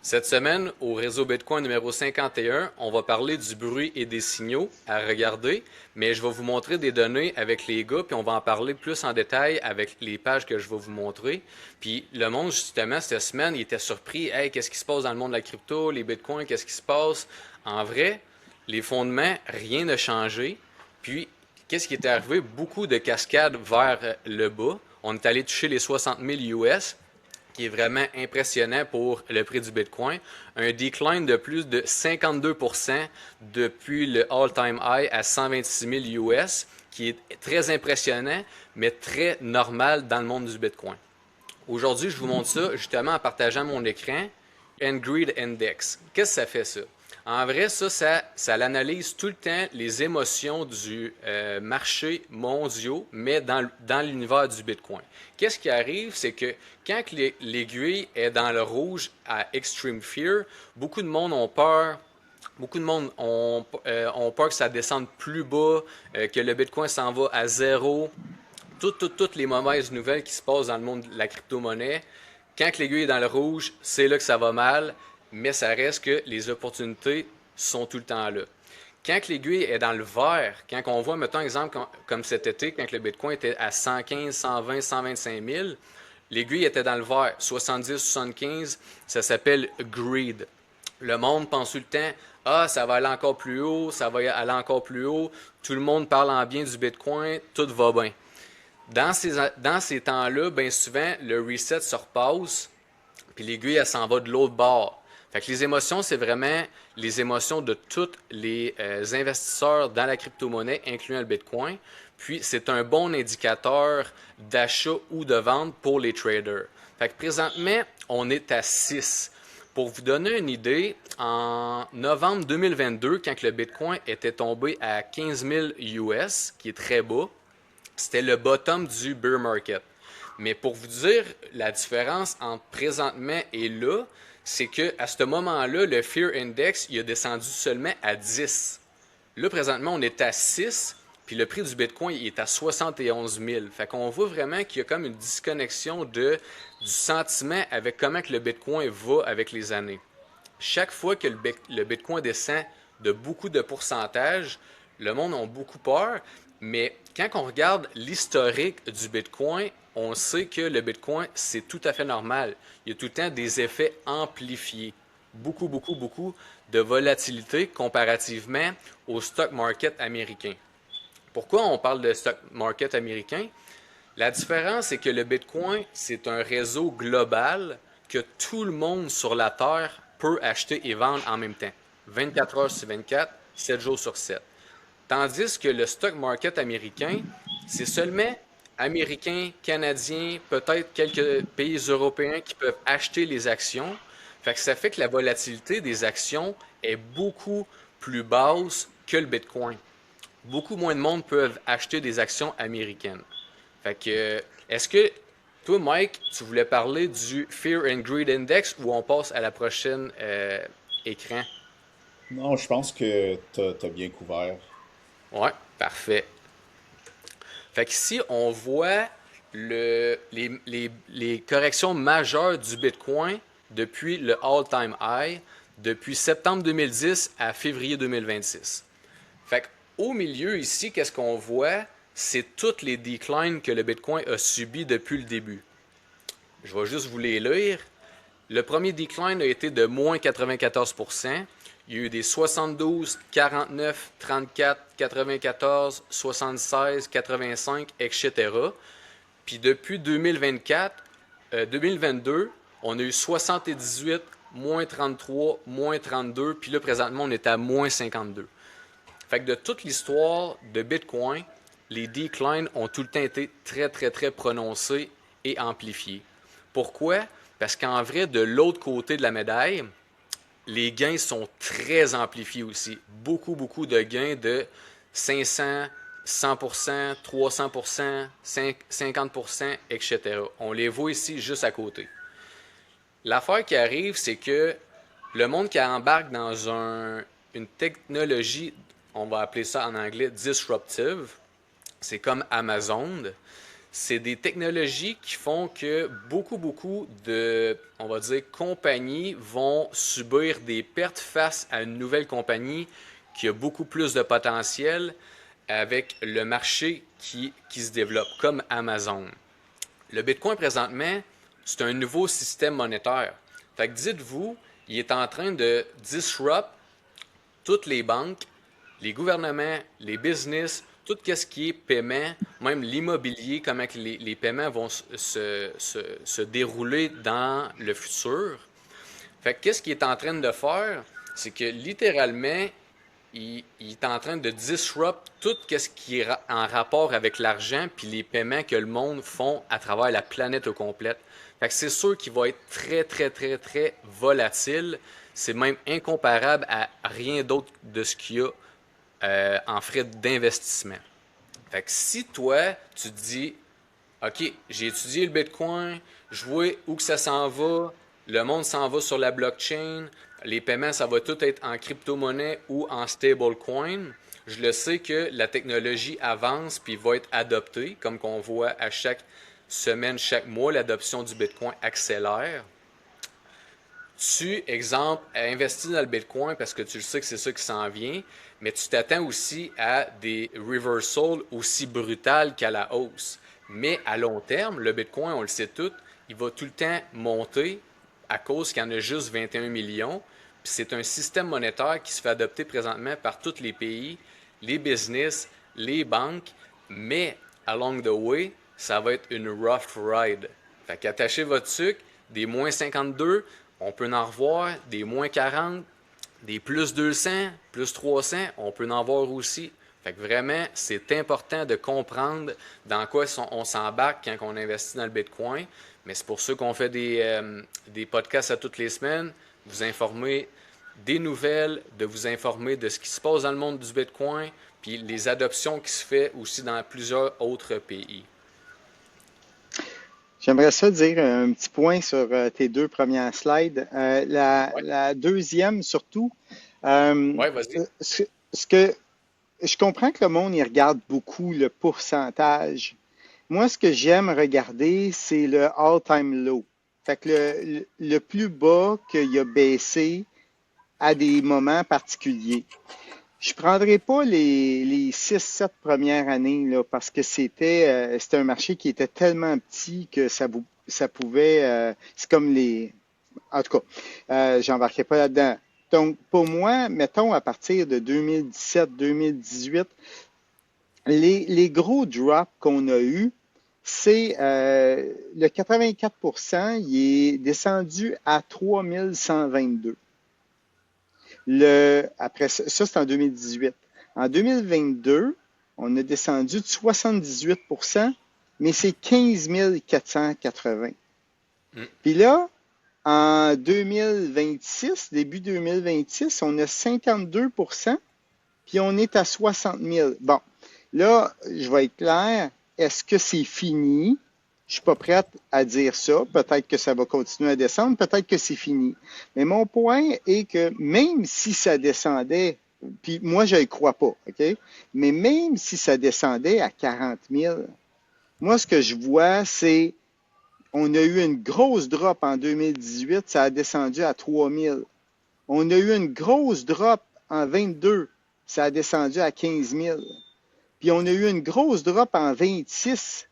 Cette semaine, au réseau Bitcoin numéro 51, on va parler du bruit et des signaux à regarder, mais je vais vous montrer des données avec les gars, puis on va en parler plus en détail avec les pages que je vais vous montrer. Puis le monde, justement, cette semaine, il était surpris. Hey, qu'est-ce qui se passe dans le monde de la crypto, les Bitcoins, qu'est-ce qui se passe? En vrai, les fondements, rien n'a changé. Puis, qu'est-ce qui est arrivé? Beaucoup de cascades vers le bas. On est allé toucher les 60 000 US, qui est vraiment impressionnant pour le prix du Bitcoin. Un decline de plus de 52% depuis le all-time high à 126 000 US, qui est très impressionnant, mais très normal dans le monde du Bitcoin. Aujourd'hui, je vous montre ça justement en partageant mon écran. Greed Index. Qu'est-ce que ça fait ça? En vrai, ça l'analyse tout le temps les émotions du marché mondiaux, mais dans l'univers du Bitcoin. Qu'est-ce qui arrive? C'est que quand l'aiguille est dans le rouge à Extreme Fear, beaucoup de monde ont peur. Beaucoup de monde ont peur que ça descende plus bas, que le Bitcoin s'en va à zéro. Toutes les mauvaises nouvelles qui se passent dans le monde de la crypto-monnaie. Quand l'aiguille est dans le rouge, c'est là que ça va mal, mais ça reste que les opportunités sont tout le temps là. Quand l'aiguille est dans le vert, quand on voit, mettons exemple comme cet été, quand le Bitcoin était à 115, 120, 125 000, l'aiguille était dans le vert, 70, 75, ça s'appelle greed. Le monde pense tout le temps, ah, ça va aller encore plus haut, ça va aller encore plus haut, tout le monde parle en bien du Bitcoin, tout va bien. Dans ces temps-là, bien souvent, le reset se repasse, puis l'aiguille, elle s'en va de l'autre bord. Fait que les émotions, c'est vraiment les émotions de tous les investisseurs dans la crypto-monnaie, incluant le Bitcoin. Puis, c'est un bon indicateur d'achat ou de vente pour les traders. Fait que présentement, on est à 6. Pour vous donner une idée, en novembre 2022, quand le Bitcoin était tombé à 15 000 US, qui est très bas, c'était le bottom du bear market. Mais pour vous dire la différence entre présentement et là, c'est que à ce moment-là, le Fear Index il a descendu seulement à 10. Là, présentement, on est à 6, puis le prix du Bitcoin il est à 71 000. Fait qu'on voit vraiment qu'il y a comme une disconnexion du sentiment avec comment que le Bitcoin va avec les années. Chaque fois que le Bitcoin descend de beaucoup de pourcentage, le monde a beaucoup peur, mais quand on regarde l'historique du Bitcoin, on sait que le Bitcoin, c'est tout à fait normal. Il y a tout le temps des effets amplifiés. Beaucoup, beaucoup, beaucoup de volatilité comparativement au stock market américain. Pourquoi on parle de stock market américain? La différence, c'est que le Bitcoin, c'est un réseau global que tout le monde sur la Terre peut acheter et vendre en même temps. 24 heures sur 24, 7 jours sur 7. Tandis que le stock market américain, c'est seulement Américains, Canadiens, peut-être quelques pays européens qui peuvent acheter les actions. Fait que ça fait que la volatilité des actions est beaucoup plus basse que le Bitcoin. Beaucoup moins de monde peuvent acheter des actions américaines. Fait que, est-ce que toi, Mike, tu voulais parler du Fear and Greed Index ou on passe à la prochaine écran? Non, je pense que t'as bien couvert. Ouais, parfait. Fait qu'ici, on voit les corrections majeures du Bitcoin depuis le all-time high, depuis septembre 2010 à février 2026. Fait qu'au milieu ici, qu'est-ce qu'on voit? C'est toutes les declines que le Bitcoin a subi depuis le début. Je vais juste vous les lire. Le premier decline a été de moins 94%. Il y a eu des 72, 49, 34, 94, 76, 85, etc. Puis depuis 2024, 2022, on a eu 78, moins 33, moins 32, puis là présentement on est à moins 52. Fait que de toute l'histoire de Bitcoin, les declines ont tout le temps été très très très prononcés et amplifiés. Pourquoi? Parce qu'en vrai, de l'autre côté de la médaille, les gains sont très amplifiés aussi. Beaucoup, beaucoup de gains de 500, 100%, 300%, 50%, etc. On les voit ici juste à côté. L'affaire qui arrive, c'est que le monde qui embarque dans une technologie, on va appeler ça en anglais disruptive, c'est comme Amazon. c'est des technologies qui font que beaucoup de, on va dire, compagnies vont subir des pertes face à une nouvelle compagnie qui a beaucoup plus de potentiel avec le marché qui se développe, comme Amazon. Le Bitcoin présentement, c'est un nouveau système monétaire. Fait que dites-vous, il est en train de disrupt toutes les banques, les gouvernements, les business, tout ce qui est paiement, même l'immobilier, comment les paiements vont se dérouler dans le futur. Fait que qu'est-ce qu'il est en train de faire? C'est que littéralement, il est en train de disrupt tout ce qui est en rapport avec l'argent puis les paiements que le monde font à travers la planète au complet. Fait que c'est sûr qu'il va être très volatile. C'est même incomparable à rien d'autre de ce qu'il y a en frais d'investissement. Fait que si toi, tu te dis, OK, j'ai étudié le Bitcoin, je vois où que ça s'en va, le monde s'en va sur la blockchain, les paiements, ça va tout être en crypto-monnaie ou en stablecoin. Je le sais que la technologie avance puis va être adoptée, comme qu'on voit à chaque semaine, chaque mois, l'adoption du Bitcoin accélère. Tu, exemple, investis dans le Bitcoin parce que tu le sais que c'est ça qui s'en vient, mais tu t'attends aussi à des reversals aussi brutales qu'à la hausse. Mais à long terme, le Bitcoin, on le sait tout, il va tout le temps monter à cause qu'il y en a juste 21 millions. Puis c'est un système monétaire qui se fait adopter présentement par tous les pays, les business, les banques, mais along the way, ça va être une rough ride. Fait qu'attachez votre sucre, des moins 52, on peut en revoir, des moins 40, des plus 200, plus 300, on peut en voir aussi. Fait que vraiment, c'est important de comprendre dans quoi on s'embarque quand on investit dans le Bitcoin. Mais c'est pour ça qu'on fait des podcasts à toutes les semaines, vous informer des nouvelles, de vous informer de ce qui se passe dans le monde du Bitcoin, puis les adoptions qui se font aussi dans plusieurs autres pays. J'aimerais ça dire un petit point sur tes deux premières slides. Ouais, La deuxième, surtout, euh, ouais, vas-y. ce que je comprends que le monde, il regarde beaucoup le pourcentage. Moi, ce que j'aime regarder, c'est le all-time low. Fait que le plus bas qu'il a baissé à des moments particuliers. Je prendrai pas les 6-7 premières années là, parce que c'était un marché qui était tellement petit que ça pouvait c'est comme les en tout cas, j'embarquais pas là-dedans. Donc pour moi, mettons à partir de 2017-2018, les gros drops qu'on a eus, c'est le 84%, il est descendu à 3122. Après ça, c'est en 2018. En 2022, on a descendu de 78%, mais c'est 15 480. Mm. Puis là, en 2026, début 2026, on a 52%, puis on est à 60 000. Bon, là, je vais être clair, est-ce que c'est fini? Je suis pas prête à dire ça. Peut-être que ça va continuer à descendre, peut-être que c'est fini. Mais mon point est que même si ça descendait, puis moi je ne crois pas, OK? Mais même si ça descendait à 40 000, moi ce que je vois, c'est on a eu une grosse drop en 2018, ça a descendu à 3 000. On a eu une grosse drop en 22, ça a descendu à 15 000. Puis on a eu une grosse drop en 26,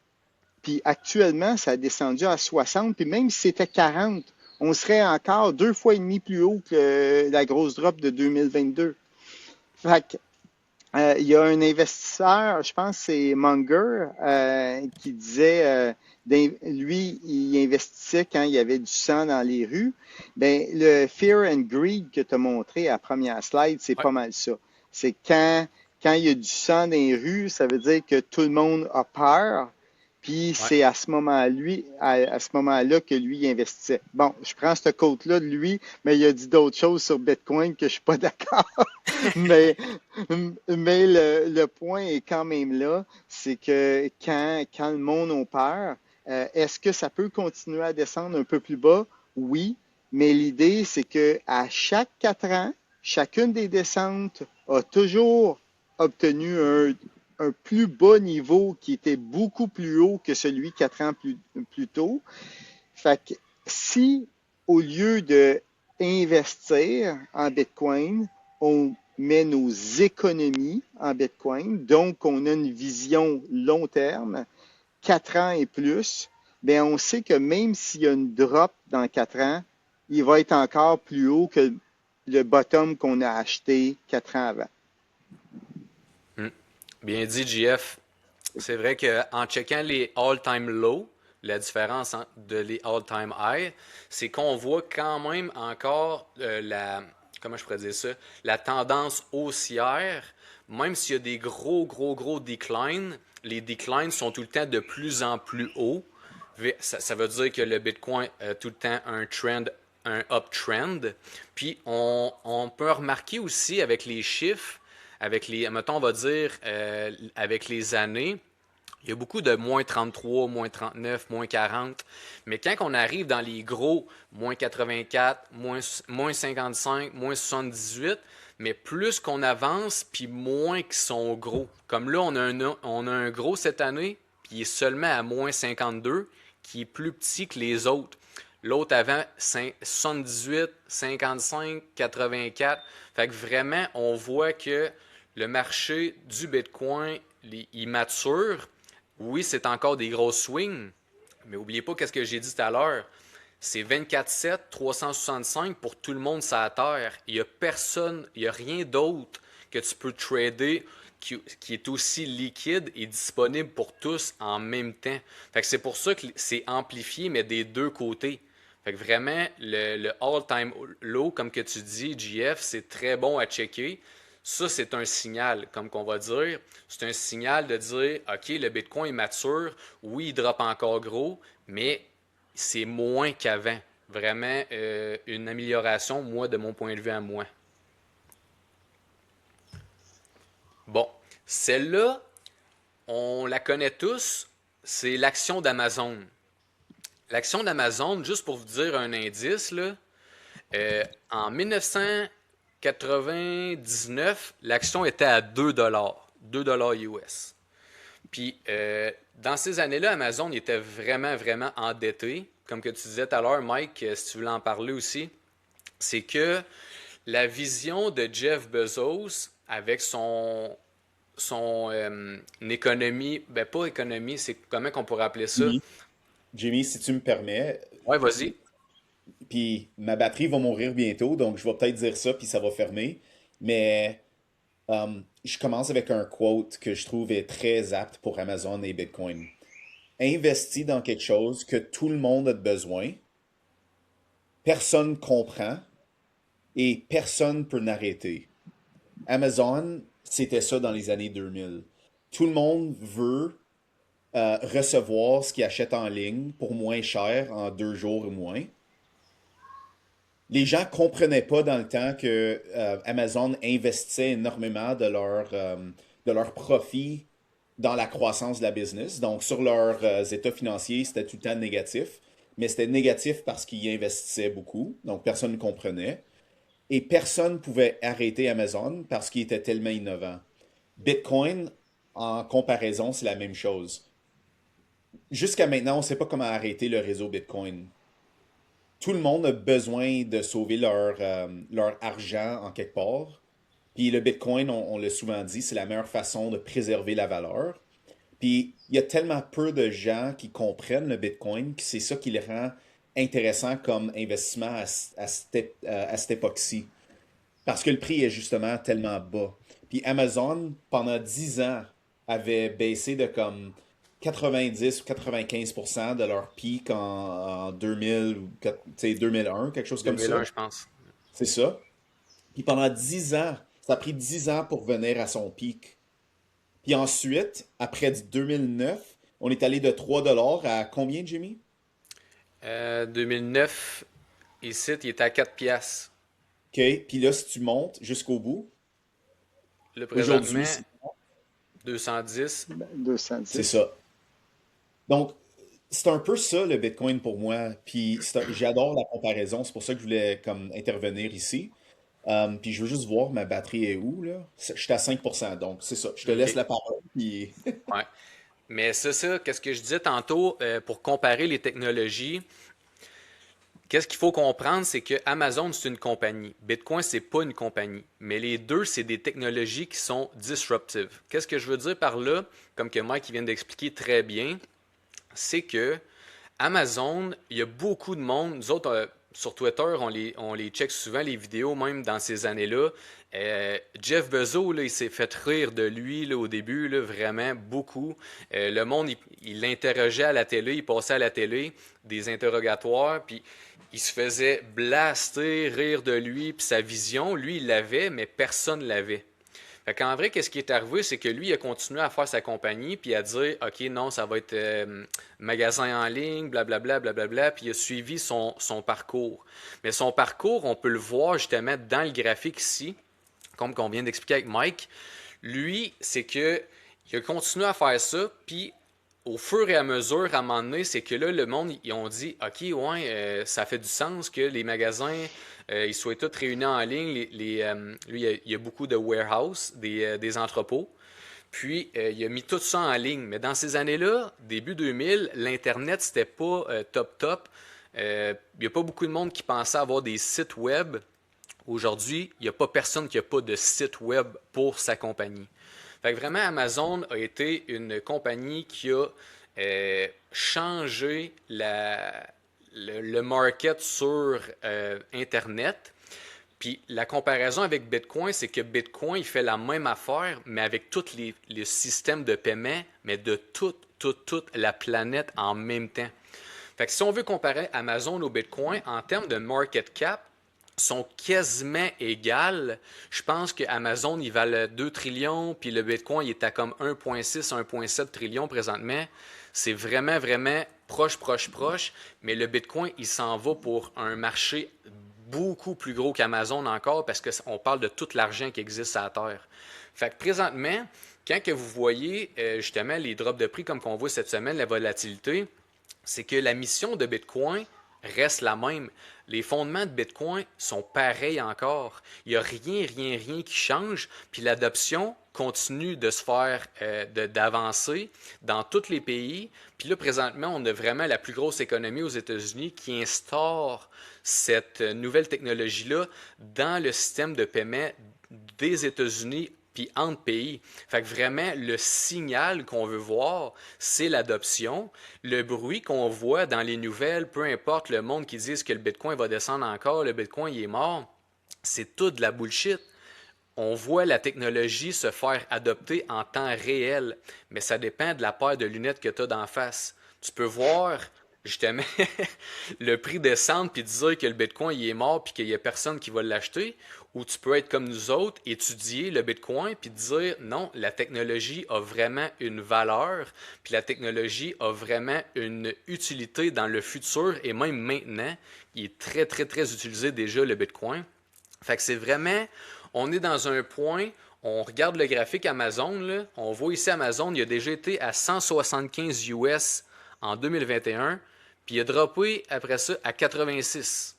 puis actuellement, ça a descendu à 60, puis même si c'était 40, on serait encore 2 fois et demi plus haut que la grosse drop de 2022. Fait que, il y a un investisseur, je pense que c'est Munger, qui disait, lui, il investissait quand il y avait du sang dans les rues. Ben, le Fear and Greed que tu as montré à la première slide, c'est Ouais, pas mal ça. C'est quand il y a du sang dans les rues, ça veut dire que tout le monde a peur. Puis ouais. c'est à ce moment-là que lui investissait. Bon, je prends ce quote-là de lui, mais il a dit d'autres choses sur Bitcoin que je suis pas d'accord. mais mais le point est quand même là, c'est que quand le monde a peur, est-ce que ça peut continuer à descendre un peu plus bas? Oui, mais l'idée, c'est que à chaque 4 ans, chacune des descentes a toujours obtenu un plus bas niveau qui était beaucoup plus haut que celui 4 ans plus tôt. Fait que si, au lieu de investir en Bitcoin, on met nos économies en Bitcoin, donc on a une vision long terme, 4 ans et plus, bien on sait que même s'il y a une drop dans 4 ans, il va être encore plus haut que le bottom qu'on a acheté 4 ans avant. Hmm. Bien dit, JF. C'est vrai qu'en checkant les all-time low, la différence de les all-time high, c'est qu'on voit quand même encore comment je pourrais dire ça, la tendance haussière, même s'il y a des gros declines, les declines sont tout le temps de plus en plus hauts. Ça veut dire que le Bitcoin a tout le temps un trend, un uptrend. Puis on peut remarquer aussi avec les chiffres, avec les, mettons, on va dire, avec les années, il y a beaucoup de moins 33, moins 39, moins 40. Mais quand on arrive dans les gros, moins 84, moins 55, moins 78, mais plus qu'on avance, puis moins qu'ils sont gros. Comme là, on a un gros cette année, puis il est seulement à moins 52, qui est plus petit que les autres. L'autre avant, 78, 55, 84. Fait que vraiment, on voit que le marché du Bitcoin, il mature. Oui, c'est encore des grosses swings, mais n'oubliez pas qu'est-ce que j'ai dit tout à l'heure. C'est 24/7, 365 pour tout le monde sur la Terre. Il n'y a personne, il n'y a rien d'autre que tu peux trader qui est aussi liquide et disponible pour tous en même temps. Fait que c'est pour ça que c'est amplifié, mais des deux côtés. Fait que vraiment, le all-time low, comme que tu dis, GF, c'est très bon à checker. Ça, c'est un signal, comme qu'on va dire. C'est un signal de dire, OK, le Bitcoin est mature. Oui, il drop encore gros, mais c'est moins qu'avant. Vraiment une amélioration, moi, de mon point de vue à moi. Bon, celle-là, on la connaît tous, c'est l'action d'Amazon. L'action d'Amazon, juste pour vous dire un indice, là, en 1999, l'action était à 2 dollars, 2 dollars US. Puis, dans ces années-là, Amazon était vraiment endetté. Comme que tu disais tout à l'heure, Mike, si tu voulais en parler aussi, c'est que la vision de Jeff Bezos avec son économie, ben pas économie, c'est comment qu'on pourrait appeler ça? Jimmy, Jimmy, si tu me permets, Ouais, vas-y. puis ma batterie va mourir bientôt, donc je vais peut-être dire ça, puis ça va fermer. Mais je commence avec un quote que je trouve est très apte pour Amazon et Bitcoin. Investis dans quelque chose que tout le monde a besoin, personne comprend et personne peut l'arrêter. Amazon, c'était ça dans les années 2000. Tout le monde veut recevoir ce qu'il achète en ligne pour moins cher en 2 jours ou moins. Les gens comprenaient pas dans le temps que Amazon investissait énormément de leur profit dans la croissance de la business. Donc, sur leurs états financiers, c'était tout le temps négatif. Mais c'était négatif parce qu'ils investissaient beaucoup. Donc, personne ne comprenait. Et personne ne pouvait arrêter Amazon parce qu'il était tellement innovant. Bitcoin, en comparaison, c'est la même chose. Jusqu'à maintenant, on ne sait pas comment arrêter le réseau Bitcoin. Tout le monde a besoin de sauver leur argent en quelque part. Puis le Bitcoin, on l'a souvent dit, c'est la meilleure façon de préserver la valeur. Puis il y a tellement peu de gens qui comprennent le Bitcoin que c'est ça qui le rend intéressant comme investissement à cette époque-ci. Parce que le prix est justement tellement bas. Puis Amazon, pendant 10 ans, avait baissé de comme 90 ou 95% de leur pic en 2000 ou 2001, quelque chose comme ça. 2001, je pense. C'est ça. Puis pendant 10 ans, ça a pris 10 ans pour venir à son pic. Puis ensuite, après 2009, on est allé de 3 dollars à combien, Jimmy? 2009, ici, il était à 4 piastres. OK. Puis là, si tu montes jusqu'au bout, Là, aujourd'hui, présentement, 210. c'est 210. ça. Donc, c'est un peu ça le Bitcoin pour moi. Puis j'adore la comparaison. C'est pour ça que je voulais comme intervenir ici. Puis je veux juste voir ma batterie est où, là. Je suis à 5%, donc c'est ça. Je te laisse OK. la parole, puis... Ouais. Mais c'est ça, qu'est-ce que je disais tantôt, pour comparer les technologies, qu'est-ce qu'il faut comprendre, c'est que Amazon, c'est une compagnie. Bitcoin, c'est pas une compagnie. Mais les deux, c'est des technologies qui sont disruptives. Qu'est-ce que je veux dire par là, comme que Mike vient d'expliquer très bien, c'est que Amazon, il y a beaucoup de monde. Nous autres, sur Twitter, on les check souvent, les vidéos, même dans ces années-là. Jeff Bezos, là, il s'est fait rire de lui là, au début, là, vraiment beaucoup. Le monde, il l'interrogeait à la télé, il passait à la télé des interrogatoires, puis il se faisait blaster, rire de lui, puis sa vision, lui, il l'avait, mais personne ne l'avait. Fait qu'en vrai, qu'est-ce qui est arrivé, c'est que lui, il a continué à faire sa compagnie, puis à dire, OK, non, ça va être magasin en ligne, blablabla, blablabla, puis il a suivi son parcours. Mais son parcours, on peut le voir justement dans le graphique ici, comme qu'on vient d'expliquer avec Mike. Lui, c'est que il a continué à faire ça, puis au fur et à mesure, à un moment donné, c'est que là, le monde, ils ont dit, OK, ouais, ça fait du sens que les magasins, ils soient tous réunis en ligne. Lui, il y a beaucoup de warehouses, des entrepôts. Puis, il a mis tout ça en ligne. Mais dans ces années-là, début 2000, l'Internet, c'était pas top top. Il n'y a pas beaucoup de monde qui pensait avoir des sites web. Aujourd'hui, il n'y a pas personne qui n'a pas de site web pour sa compagnie. Fait que vraiment, Amazon a été une compagnie qui a changé le market sur Internet. Puis la comparaison avec Bitcoin, c'est que Bitcoin, il fait la même affaire, mais avec tous les systèmes de paiement, mais de toute la planète en même temps. Fait que si on veut comparer Amazon au Bitcoin, en termes de market cap, sont quasiment égales. Je pense que Amazon, il valent 2 trillions, puis le Bitcoin, il est à comme 1,6, 1,7 trillions présentement. C'est vraiment, vraiment proche, proche, proche. Mais le Bitcoin, il s'en va pour un marché beaucoup plus gros qu'Amazon encore parce qu'on parle de tout l'argent qui existe à la Terre. Fait que présentement, quand que vous voyez justement les drops de prix comme qu'on voit cette semaine, la volatilité, c'est que la mission de Bitcoin reste la même. Les fondements de Bitcoin sont pareils encore. Il n'y a rien, rien, rien qui change. Puis l'adoption continue de se faire, d'avancer dans tous les pays. Puis là, présentement, on a vraiment la plus grosse économie aux États-Unis qui instaure cette nouvelle technologie-là dans le système de paiement des États-Unis puis entre pays. Fait que vraiment, le signal qu'on veut voir, c'est l'adoption. Le bruit qu'on voit dans les nouvelles, peu importe le monde qui dise que le Bitcoin va descendre encore, le Bitcoin il est mort, c'est tout de la bullshit. On voit la technologie se faire adopter en temps réel, mais ça dépend de la paire de lunettes que tu as d'en face. Tu peux voir justement le prix descendre puis dire que le Bitcoin il est mort puis qu'il n'y a personne qui va l'acheter, ou tu peux être comme nous autres, étudier le Bitcoin puis dire non, la technologie a vraiment une valeur, puis la technologie a vraiment une utilité dans le futur et même maintenant. Il est très, très, très utilisé déjà le Bitcoin. Fait que c'est vraiment, on est dans un point, on regarde le graphique Amazon, là, on voit ici Amazon, il a déjà été à 175 US en 2021, puis il a droppé après ça à 86.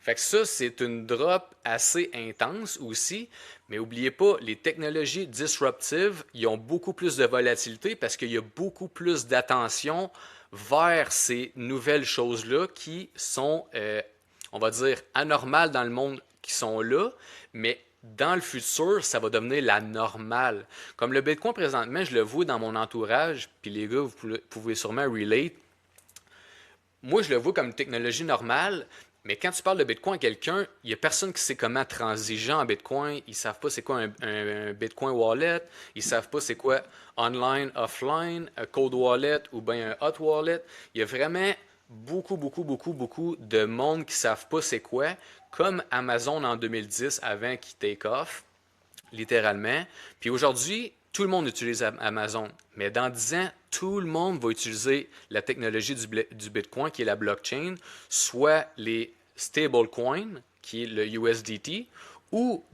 Fait que ça, c'est une drop assez intense aussi, mais n'oubliez pas, les technologies disruptives, ils ont beaucoup plus de volatilité parce qu'il y a beaucoup plus d'attention vers ces nouvelles choses-là qui sont, on va dire, anormales dans le monde qui sont là, mais dans le futur, ça va devenir la normale. Comme le Bitcoin présentement, je le vois dans mon entourage, puis les gars, vous pouvez sûrement relate. Moi, je le vois comme une technologie normale, mais quand tu parles de Bitcoin à quelqu'un, il n'y a personne qui sait comment transiger en Bitcoin. Ils ne savent pas c'est quoi un Bitcoin wallet. Ils ne savent pas c'est quoi online, offline, un cold wallet ou bien un hot wallet. Il y a vraiment beaucoup, beaucoup, beaucoup, beaucoup de monde qui ne savent pas c'est quoi, comme Amazon en 2010 avant qu'il take off littéralement. Puis aujourd'hui, tout le monde utilise Amazon. Mais dans 10 ans, tout le monde va utiliser la technologie du Bitcoin, qui est la blockchain, soit les stablecoins, qui est le USDT, ou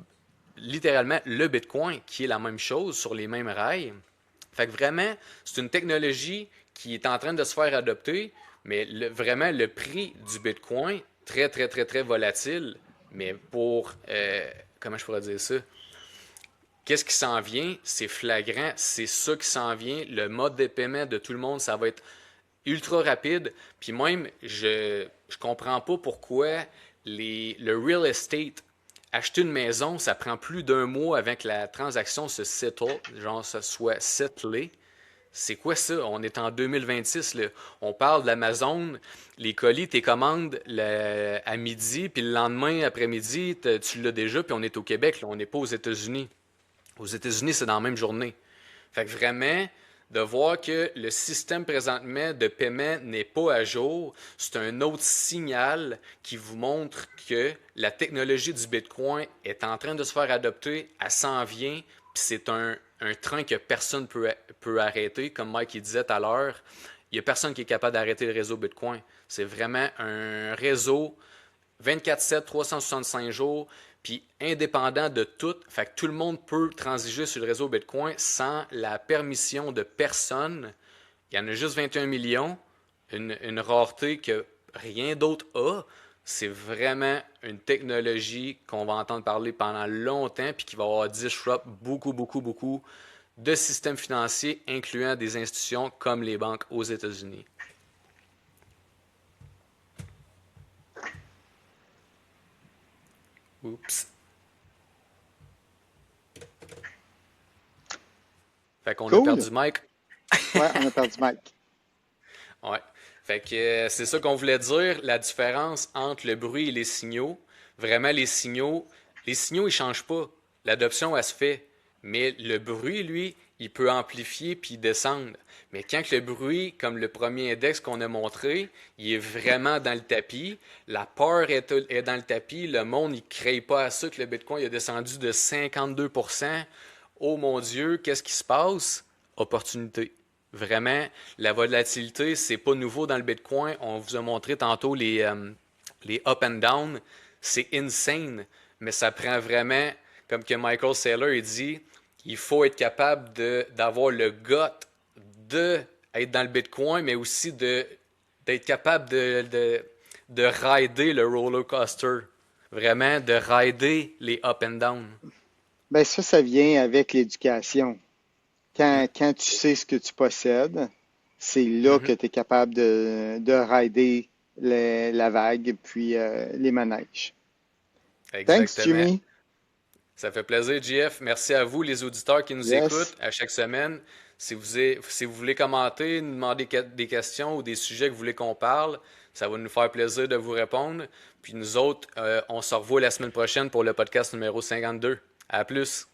littéralement le Bitcoin, qui est la même chose sur les mêmes rails. Fait que vraiment, c'est une technologie qui est en train de se faire adopter, mais vraiment le prix du Bitcoin, très, très, très, très volatile, Mais pour, comment je pourrais dire ça? Qu'est-ce qui s'en vient? C'est flagrant, c'est ça qui s'en vient. Le mode de paiement de tout le monde, ça va être ultra rapide. Puis même, je comprends pas pourquoi le real estate, acheter une maison, ça prend plus d'un mois avant que la transaction se settle, genre ça soit settlé. C'est quoi ça? On est en 2026, là. On parle d'Amazon, les colis, tes commandes à midi, puis le lendemain après-midi, tu l'as déjà, puis on est au Québec, là. On n'est pas aux États-Unis. Aux États-Unis, c'est dans la même journée. Fait que vraiment, de voir que le système présentement de paiement n'est pas à jour, c'est un autre signal qui vous montre que la technologie du Bitcoin est en train de se faire adopter, elle s'en vient, puis c'est un train que personne peut arrêter. Comme Mike il disait tout à l'heure, il n'y a personne qui est capable d'arrêter le réseau Bitcoin. C'est vraiment un réseau 24/7, 365 jours, puis indépendant de tout. Fait que tout le monde peut transiger sur le réseau Bitcoin sans la permission de personne. Il y en a juste 21 millions, une rareté que rien d'autre a. C'est vraiment une technologie qu'on va entendre parler pendant longtemps puis qui va avoir disrupt beaucoup, beaucoup, beaucoup de systèmes financiers, incluant des institutions comme les banques aux États-Unis. Oups. Fait qu'on a Cool. perdu Mike. Ouais, on a perdu Mike. Ouais. Fait que c'est ça qu'on voulait dire, la différence entre le bruit et les signaux. Vraiment, les signaux, ils changent pas. L'adoption, elle se fait. Mais le bruit, lui, il peut amplifier puis descendre. Mais quand que le bruit, comme le premier index qu'on a montré, il est vraiment dans le tapis, la peur est dans le tapis, le monde, il ne crée pas à ça que le Bitcoin il a descendu de 52%. Oh mon Dieu, qu'est-ce qui se passe? Opportunité. Vraiment, la volatilité, c'est pas nouveau dans le Bitcoin. On vous a montré tantôt les up and down. C'est insane, mais ça prend vraiment, comme que Michael Saylor il dit, il faut être capable d'avoir le gut de être dans le Bitcoin, mais aussi d'être capable de rider le roller coaster. Vraiment, de rider les up and down. Ben ça vient avec l'éducation. Mm. Quand tu sais ce que tu possèdes, c'est là que Mhm. tu es capable de rider la vague puis les manèges. Thanks, Exactement. Jimmy. Ça fait plaisir, JF. Merci à vous, les auditeurs qui nous Yes. écoutent à chaque semaine. Si vous voulez commenter, nous demander des questions ou des sujets que vous voulez qu'on parle, ça va nous faire plaisir de vous répondre. Puis nous autres, on se revoit la semaine prochaine pour le podcast numéro 52. À plus!